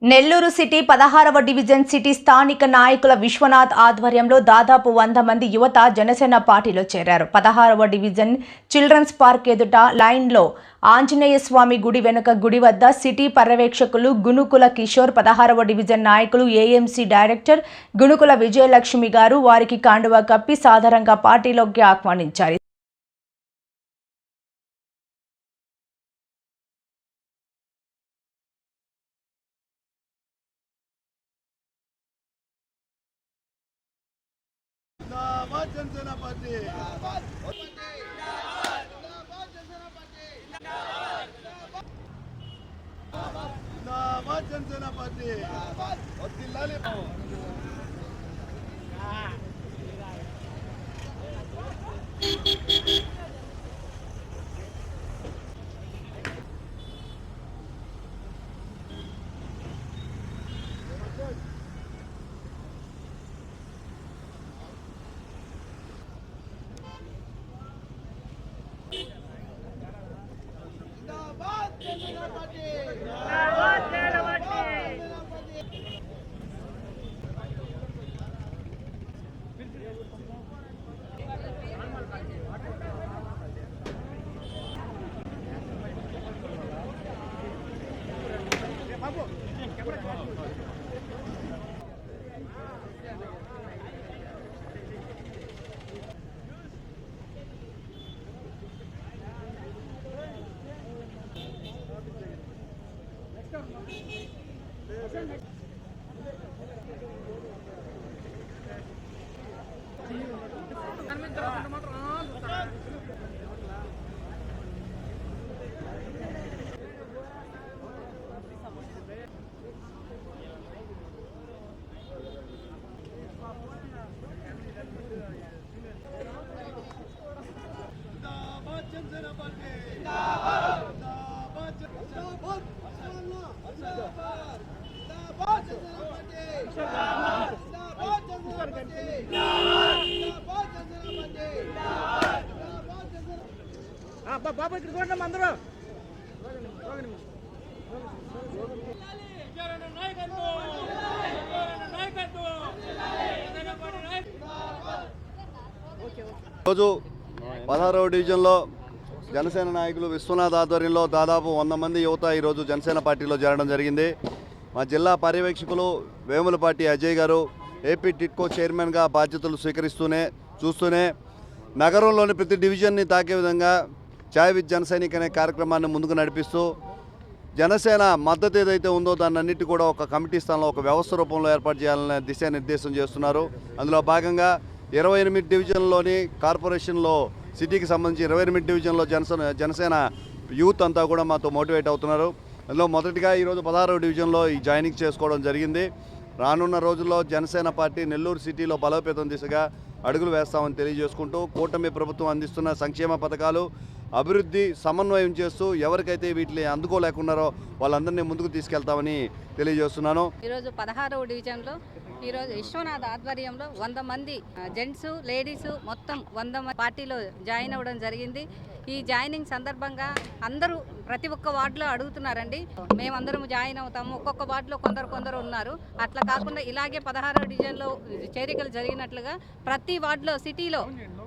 Nellore city 16వ division city స్థానిక నాయకుల విశ్వనాథ్ ఆధ్వర్యంలో దాదాపు 100 మంది యువత జనసేన పార్టీలో చేరారు. 16వ డివిజన్ చిల్డ్రన్స్ పార్క్ ఎదుట లైన్లో ఆంజనేయ స్వామి గుడి వెనుక గుడి వద్ద సిటీ పర్యవేక్షకులు గుణుకుల కిషోర్, 16వ డివిజన్ నాయకులు ఏఎంసీ డైరెక్టర్ గుణుకుల విజయలక్ష్మి గారు వారికి కండువా కప్పి సాధారణంగా పార్టీలోకి ఆహ్వానించారు. जिंदाबाद जनसेना पार्टी जिंदाबाद जनसेना पार्टी जिंदाबाद जनसेना पार्टी जिंदाबाद బాబా ఇక్కడ చూడండి అందరూ రోజు 16వ డివిజన్లో జనసేన నాయకులు విశ్వనాథ్ ఆధ్వర్యంలో దాదాపు 100 మంది యువత ఈరోజు జనసేన పార్టీలో చేరడం జరిగింది. మా జిల్లా పర్యవేక్షకులు వేములపాటి అజయ్ గారు ఏపీ టిట్కో చైర్మన్గా బాధ్యతలు చూస్తూనే నగరంలోని ప్రతి డివిజన్ని తాకే విధంగా ఛాయ్ విత్ జనసైనిక్ అనే కార్యక్రమాన్ని ముందుకు నడిపిస్తూ జనసేన మద్దతు ఏదైతే ఉందో దాన్నన్నిటి కూడా ఒక కమిటీ స్థానంలో ఒక వ్యవస్థ రూపంలో ఏర్పాటు చేయాలనే దిశానిర్దేశం చేస్తున్నారు. అందులో భాగంగా 28 డివిజన్లోని కార్పొరేషన్లో సిటీకి సంబంధించి 28 డివిజన్లో జనసేన యూత్ అంతా కూడా మాతో మోటివేట్ అవుతున్నారు. అందులో మొదటిగా ఈరోజు 16వ డివిజన్లో ఈ జాయినింగ్ చేసుకోవడం జరిగింది. రానున్న రోజుల్లో జనసేన పార్టీ నెల్లూరు సిటీలో బలోపేతం దిశగా అడుగులు వేస్తామని తెలియజేసుకుంటూ కూటమి ప్రభుత్వం అందిస్తున్న సంక్షేమ పథకాలు అభివృద్ధి సమన్వయం చేస్తూ ఎవరికైతే వీటిని అందుకోలేకున్నారో వాళ్ళందరినీ ముందుకు తీసుకెళ్తామని తెలియజేస్తున్నాను. ఈరోజు 16వ డివిజన్లో ఈరోజు విశ్వనాథ్ ఆధ్వర్యంలో 100 మంది జెంట్స్ లేడీస్ మొత్తం 100 మంది పార్టీలో జాయిన్ అవ్వడం జరిగింది. ఈ జాయినింగ్ సందర్భంగా అందరూ ప్రతి ఒక్క వార్డులో అడుగుతున్నారండి, మేమందరం జాయిన్ అవుతాము. ఒక్కొక్క వార్డులో కొందరు ఉన్నారు. అట్లా కాకుండా ఇలాగే 16వ డివిజన్లో చేరికలు జరిగినట్లుగా ప్రతి వార్డులో సిటీలో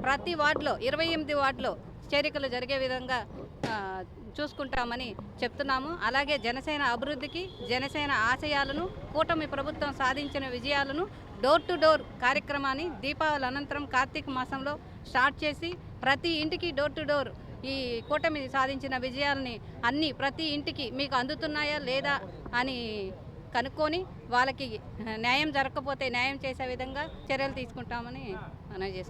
ప్రతి వార్డులో 28 వార్డులో చేరికలు జరిగే విధంగా చూసుకుంటామని చెప్తున్నాము. అలాగే జనసేన అభివృద్ధికి జనసేన ఆశయాలను కూటమి ప్రభుత్వం సాధించిన విజయాలను డోర్ టు డోర్ కార్యక్రమాన్ని దీపావళి అనంతరం కార్తీక మాసంలో స్టార్ట్ చేసి ప్రతి ఇంటికి డోర్ టు డోర్ ఈ కూటమి సాధించిన విజయాలని అన్నీ ప్రతి ఇంటికి మీకు అందుతున్నాయా లేదా అని కనుక్కొని వాళ్ళకి న్యాయం జరగకపోతే న్యాయం చేసే విధంగా చర్యలు తీసుకుంటామని మనం చేస్తాం.